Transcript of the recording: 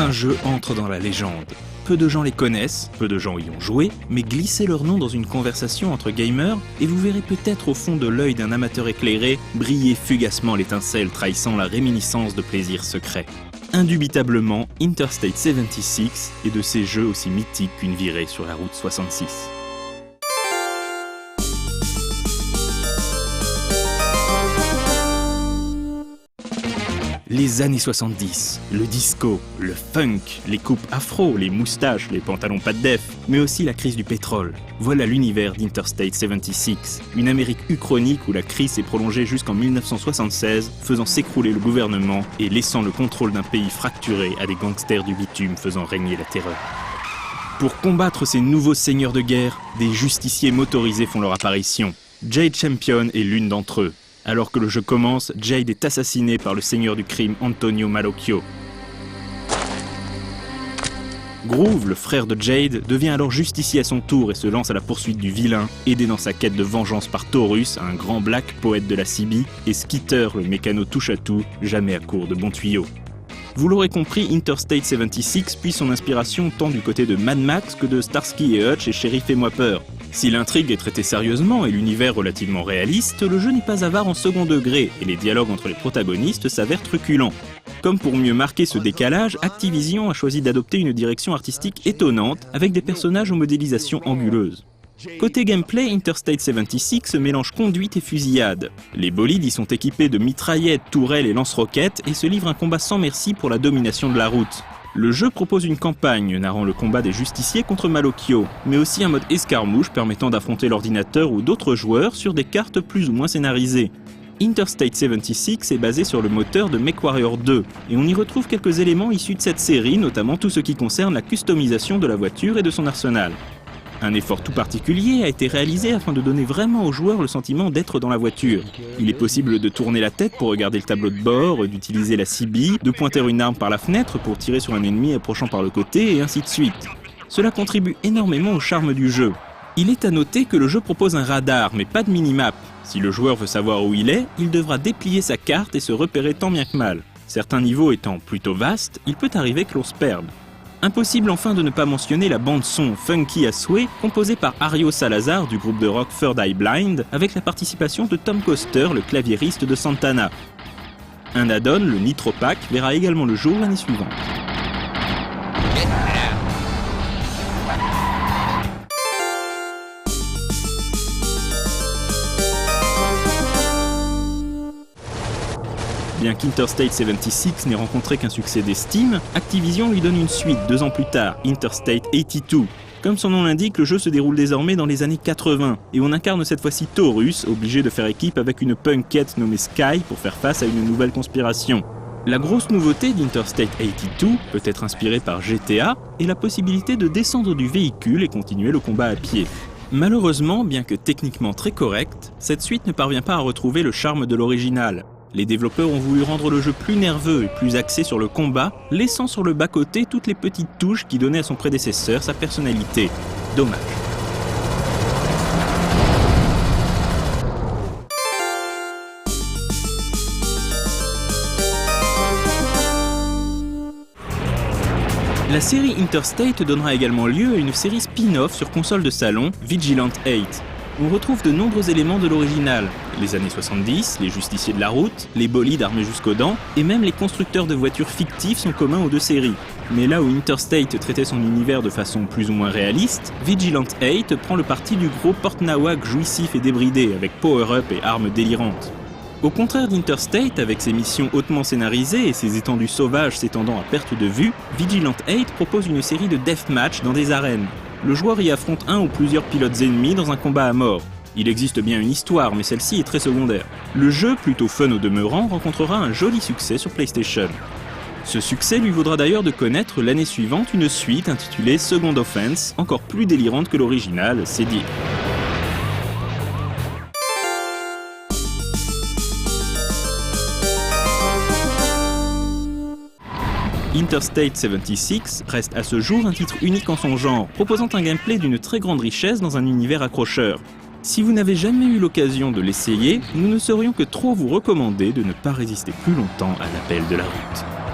certains jeux entrent dans la légende. Peu de gens les connaissent, peu de gens y ont joué, mais glissez leur nom dans une conversation entre gamers et vous verrez peut-être au fond de l'œil d'un amateur éclairé briller fugacement l'étincelle trahissant la réminiscence de plaisirs secrets. Indubitablement, Interstate 76 est de ces jeux aussi mythiques qu'une virée sur la route 66. Les années 70, le disco, le funk, les coupes afro, les moustaches, les pantalons pas de def, mais aussi la crise du pétrole. Voilà l'univers d'Interstate 76, une Amérique uchronique où la crise s'est prolongée jusqu'en 1976, faisant s'écrouler le gouvernement et laissant le contrôle d'un pays fracturé à des gangsters du bitume faisant régner la terreur. Pour combattre ces nouveaux seigneurs de guerre, des justiciers motorisés font leur apparition. Jade Champion est l'une d'entre eux. Alors que le jeu commence, Jade est assassiné par le seigneur du crime Antonio Malocchio. Groove, le frère de Jade, devient alors justicier à son tour et se lance à la poursuite du vilain, aidé dans sa quête de vengeance par Taurus, un grand black poète de la CB, et Skitter, le mécano touche-à-tout, jamais à court de bons tuyaux. Vous l'aurez compris, Interstate 76 puise son inspiration tant du côté de Mad Max que de Starsky et Hutch et Chéri fais-moi peur. Si l'intrigue est traitée sérieusement et l'univers relativement réaliste, le jeu n'est pas avare en second degré et les dialogues entre les protagonistes s'avèrent truculents. Comme pour mieux marquer ce décalage, Activision a choisi d'adopter une direction artistique étonnante avec des personnages aux modélisations anguleuses. Côté gameplay, Interstate 76 se mélange conduite et fusillade. Les bolides y sont équipés de mitraillettes, tourelles et lance-roquettes et se livrent un combat sans merci pour la domination de la route. Le jeu propose une campagne narrant le combat des justiciers contre Malocchio, mais aussi un mode escarmouche permettant d'affronter l'ordinateur ou d'autres joueurs sur des cartes plus ou moins scénarisées. Interstate 76 est basé sur le moteur de MechWarrior 2, et on y retrouve quelques éléments issus de cette série, notamment tout ce qui concerne la customisation de la voiture et de son arsenal. Un effort tout particulier a été réalisé afin de donner vraiment aux joueurs le sentiment d'être dans la voiture. Il est possible de tourner la tête pour regarder le tableau de bord, d'utiliser la CB, de pointer une arme par la fenêtre pour tirer sur un ennemi approchant par le côté, et ainsi de suite. Cela contribue énormément au charme du jeu. Il est à noter que le jeu propose un radar, mais pas de minimap. Si le joueur veut savoir où il est, il devra déplier sa carte et se repérer tant bien que mal. Certains niveaux étant plutôt vastes, il peut arriver que l'on se perde. Impossible enfin de ne pas mentionner la bande-son funky à souhait composée par Ario Salazar du groupe de rock Third Eye Blind avec la participation de Tom Coster, le claviériste de Santana. Un add-on, le Nitro Pack, verra également le jour l'année suivante. Bien qu'Interstate 76 n'ait rencontré qu'un succès d'estime, Activision lui donne une suite 2 ans plus tard, Interstate 82. Comme son nom l'indique, le jeu se déroule désormais dans les années 80, et on incarne cette fois-ci Taurus, obligé de faire équipe avec une punkette nommée Sky pour faire face à une nouvelle conspiration. La grosse nouveauté d'Interstate 82, peut-être inspirée par GTA, est la possibilité de descendre du véhicule et continuer le combat à pied. Malheureusement, bien que techniquement très correcte, cette suite ne parvient pas à retrouver le charme de l'original. Les développeurs ont voulu rendre le jeu plus nerveux et plus axé sur le combat, laissant sur le bas-côté toutes les petites touches qui donnaient à son prédécesseur sa personnalité. Dommage. La série Interstate donnera également lieu à une série spin-off sur console de salon, Vigilant 8. On retrouve de nombreux éléments de l'original, les années 70, les justiciers de la route, les bolides armés jusqu'aux dents, et même les constructeurs de voitures fictifs sont communs aux deux séries. Mais là où Interstate traitait son univers de façon plus ou moins réaliste, Vigilant 8 prend le parti du gros porte-nawak jouissif et débridé, avec power-up et armes délirantes. Au contraire d'Interstate, avec ses missions hautement scénarisées et ses étendues sauvages s'étendant à perte de vue, Vigilant 8 propose une série de deathmatch dans des arènes. Le joueur y affronte un ou plusieurs pilotes ennemis dans un combat à mort. Il existe bien une histoire, mais celle-ci est très secondaire. Le jeu, plutôt fun au demeurant, rencontrera un joli succès sur PlayStation. Ce succès lui vaudra d'ailleurs de connaître l'année suivante une suite intitulée Second Offense, encore plus délirante que l'original, c'est dit. Interstate 76 reste à ce jour un titre unique en son genre, proposant un gameplay d'une très grande richesse dans un univers accrocheur. Si vous n'avez jamais eu l'occasion de l'essayer, nous ne saurions que trop vous recommander de ne pas résister plus longtemps à l'appel de la route.